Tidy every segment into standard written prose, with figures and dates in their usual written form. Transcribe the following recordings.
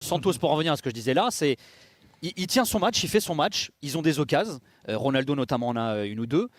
Santos, pour en revenir à ce que je disais là, c'est il tient son match, il fait son match, ils ont des occasions. Ronaldo notamment en a une ou deux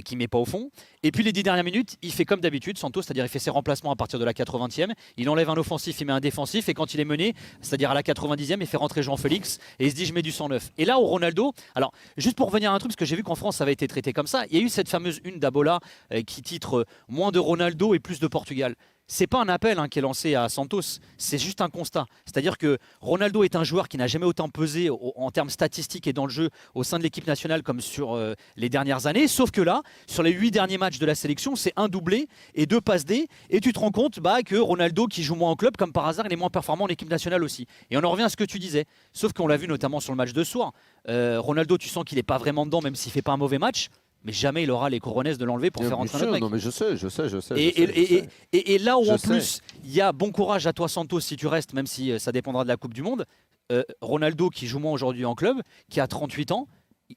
qui ne met pas au fond. Et puis les 10 dernières minutes, il fait comme d'habitude, Santos, c'est-à-dire il fait ses remplacements à partir de la 80e. Il enlève un offensif, il met un défensif. Et quand il est mené, c'est-à-dire à la 90e, il fait rentrer Jean-Félix et il se dit je mets du 109. Et là, au Ronaldo, alors juste pour revenir à un truc, parce que j'ai vu qu'en France ça avait été traité comme ça, il y a eu cette fameuse une d'Abola qui titre moins de Ronaldo et plus de Portugal. C'est pas un appel qui est lancé à Santos, c'est juste un constat. C'est-à-dire que Ronaldo est un joueur qui n'a jamais autant pesé en termes statistiques et dans le jeu au sein de l'équipe nationale comme sur les dernières années. Sauf que là, sur les 8 derniers matchs de la sélection, c'est un doublé et 2 passes D. Et tu te rends compte que Ronaldo, qui joue moins en club, comme par hasard, il est moins performant en équipe nationale aussi. Et on en revient à ce que tu disais. Sauf qu'on l'a vu notamment sur le match de ce soir. Ronaldo, tu sens qu'il n'est pas vraiment dedans, même s'il ne fait pas un mauvais match. Mais jamais il aura les couronnes de l'enlever pour faire rentrer un autre mec. Non mais je sais. Et là où en plus, il y a bon courage à toi Santos si tu restes, même si ça dépendra de la Coupe du Monde. Ronaldo qui joue moins aujourd'hui en club, qui a 38 ans,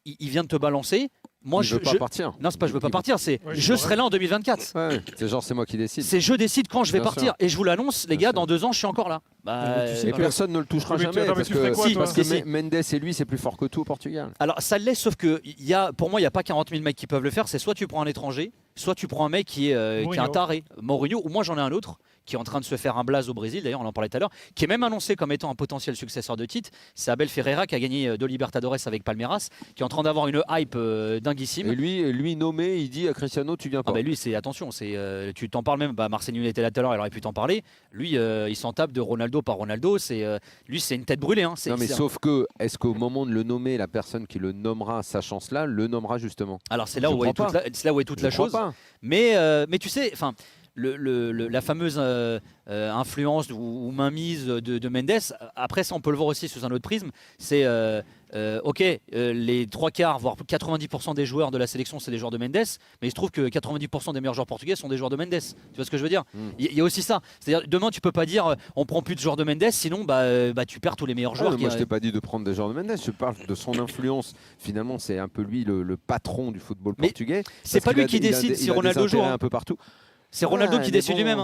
il vient de te balancer. Moi, je veux pas partir. Non, c'est pas je veux pas partir, c'est je serai là en 2024. Ouais, c'est genre c'est moi qui décide. C'est je décide quand je vais partir. Et je vous l'annonce, les gars, dans 2 ans, je suis encore là. Et personne ne le touchera jamais parce que Mendes et lui, c'est plus fort que tout au Portugal. Alors ça l'est, sauf que pour moi, il n'y a pas 40 000 mecs qui peuvent le faire. C'est soit tu prends un étranger, soit tu prends un mec qui est un taré. Mourinho, ou moi j'en ai un autre qui est en train de se faire un blaze au Brésil, d'ailleurs on en parlait tout à l'heure, qui est même annoncé comme étant un potentiel successeur de Tite. C'est Abel Ferreira qui a gagné 2 Libertadores avec Palmeiras, qui est en train d'avoir une hype dinguissime. Et lui nommé, il dit à Cristiano, tu viens pas. Lui, c'est attention, tu t'en parles même. Marcelo était là tout à l'heure, il aurait pu t'en parler. Lui, il s'en tape de Ronaldo par Ronaldo. Lui, c'est une tête brûlée. Non, mais sauf que, est-ce qu'au moment de le nommer, la personne qui le nommera, sachant cela, le nommera justement? Alors c'est là où est toute la chose. Mais tu sais, enfin. La fameuse influence ou mainmise de Mendes, après ça on peut le voir aussi sous un autre prisme, c'est les 3/4 voire 90% des joueurs de la sélection c'est des joueurs de Mendes, mais il se trouve que 90% des meilleurs joueurs portugais sont des joueurs de Mendes. Tu vois ce que je veux dire? Il y a aussi ça, c'est-à-dire demain tu peux pas dire on prend plus de joueurs de Mendes, sinon tu perds tous les meilleurs joueurs. Moi je t'ai pas dit de prendre des joueurs de Mendes, je parle de son influence. Finalement c'est un peu lui le patron du football portugais. C'est pas lui qui décide si Ronaldo joue un peu partout. C'est Ronaldo qui décide lui-même.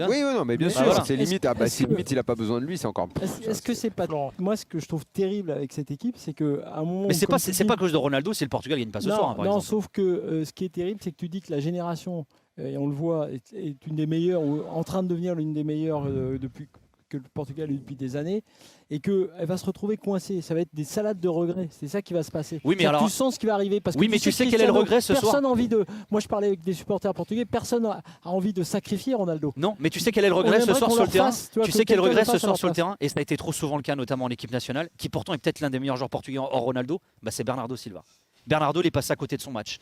Oui, mais bien sûr, c'est limite. Limite, il n'a pas besoin de lui, c'est encore. Est-ce que c'est pas. Moi, ce que je trouve terrible avec cette équipe, c'est qu'à un moment. Mais c'est pas à cause de Ronaldo si le Portugal gagne pas ce soir. Par exemple. Sauf que ce qui est terrible, c'est que tu dis que la génération, et on le voit, est une des meilleures, ou en train de devenir l'une des meilleures depuis que le Portugal a eu depuis des années, et qu'elle va se retrouver coincée. Ça va être des salades de regrets. C'est ça qui va se passer. Oui, mais alors tu sens ce qui va arriver. Parce que oui, mais tu sais quel est le regret ce soir? Personne n'a envie de. Moi, je parlais avec des supporters portugais. Personne n'a envie de sacrifier Ronaldo. Non, mais tu sais quel est le regret ce soir sur le terrain? Tu sais quel est le regret ce soir sur le terrain? Et ça a été trop souvent le cas, notamment en équipe nationale, qui pourtant est peut-être l'un des meilleurs joueurs portugais hors Ronaldo. C'est Bernardo Silva. Bernardo est passé à côté de son match.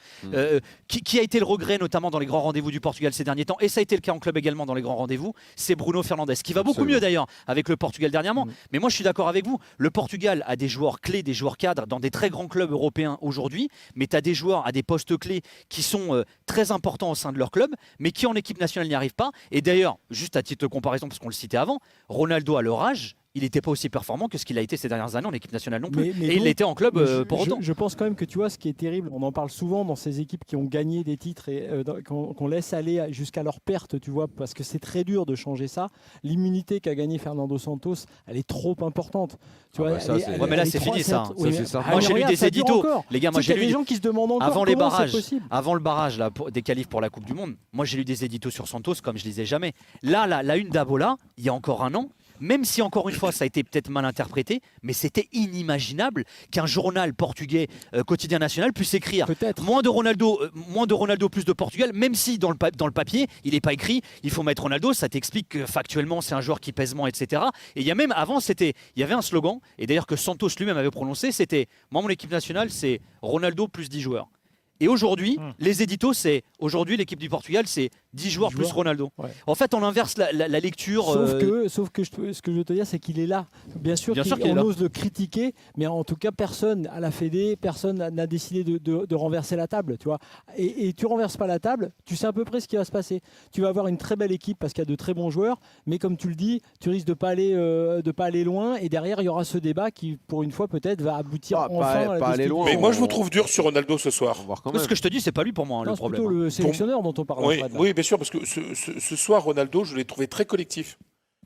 Qui a été le regret notamment dans les grands rendez-vous du Portugal ces derniers temps, et ça a été le cas en club également dans les grands rendez-vous, c'est Bruno Fernandes, qui va beaucoup mieux d'ailleurs avec le Portugal dernièrement. Mais moi je suis d'accord avec vous, le Portugal a des joueurs clés, des joueurs cadres dans des très grands clubs européens aujourd'hui, mais tu as des joueurs à des postes clés qui sont très importants au sein de leur club, mais qui en équipe nationale n'y arrivent pas. Et d'ailleurs, juste à titre de comparaison, parce qu'on le citait avant, Ronaldo à leur âge, il n'était pas aussi performant que ce qu'il a été ces dernières années en équipe nationale non plus. Et il l'était en club pour autant. Je pense quand même que tu vois ce qui est terrible, on en parle souvent dans ces équipes qui ont gagné des titres et qu'on laisse aller jusqu'à leur perte, tu vois, parce que c'est très dur de changer ça. L'immunité qu'a gagné Fernando Santos, elle est trop importante. Tu vois, mais là c'est fini ça. Moi j'ai lu des éditos. Les gars, moi j'ai lu des gens qui se demandent encore avant les barrages, avant le barrage là, des qualifs pour la Coupe du Monde. Moi j'ai lu des éditos sur Santos comme je lisais jamais. Là, la une d'Abola, il y a encore un an. Même si encore une fois ça a été peut-être mal interprété, mais c'était inimaginable qu'un journal portugais quotidien national puisse écrire moins de Ronaldo, plus de Portugal, même si dans le papier il n'est pas écrit il faut mettre Ronaldo. Ça t'explique que factuellement c'est un joueur qui pèse moins, etc. Et il y a même avant il y avait un slogan, et d'ailleurs que Santos lui-même avait prononcé, c'était moi mon équipe nationale c'est Ronaldo plus 10 joueurs. Et aujourd'hui, les éditos, c'est aujourd'hui l'équipe du Portugal, c'est 10 joueurs plus Ronaldo. Ouais. En fait, on inverse la lecture. Sauf que ce que je veux te dire, c'est qu'il est là. Bien sûr qu'on ose le critiquer, mais en tout cas, personne à la Fédé, personne n'a décidé de renverser la table. Tu vois. Et tu renverses pas la table, tu sais à peu près ce qui va se passer. Tu vas avoir une très belle équipe parce qu'il y a de très bons joueurs, mais comme tu le dis, tu risques de pas aller loin. Et derrière, il y aura ce débat qui, pour une fois, peut-être va aboutir enfin à la aller loin. Mais moi, je vous trouve dur sur Ronaldo ce soir. Ce que je te dis, c'est pas lui pour moi le problème. C'est plutôt le sélectionneur dont on parle. Oui, bien sûr, parce que ce soir, Ronaldo, je l'ai trouvé très collectif.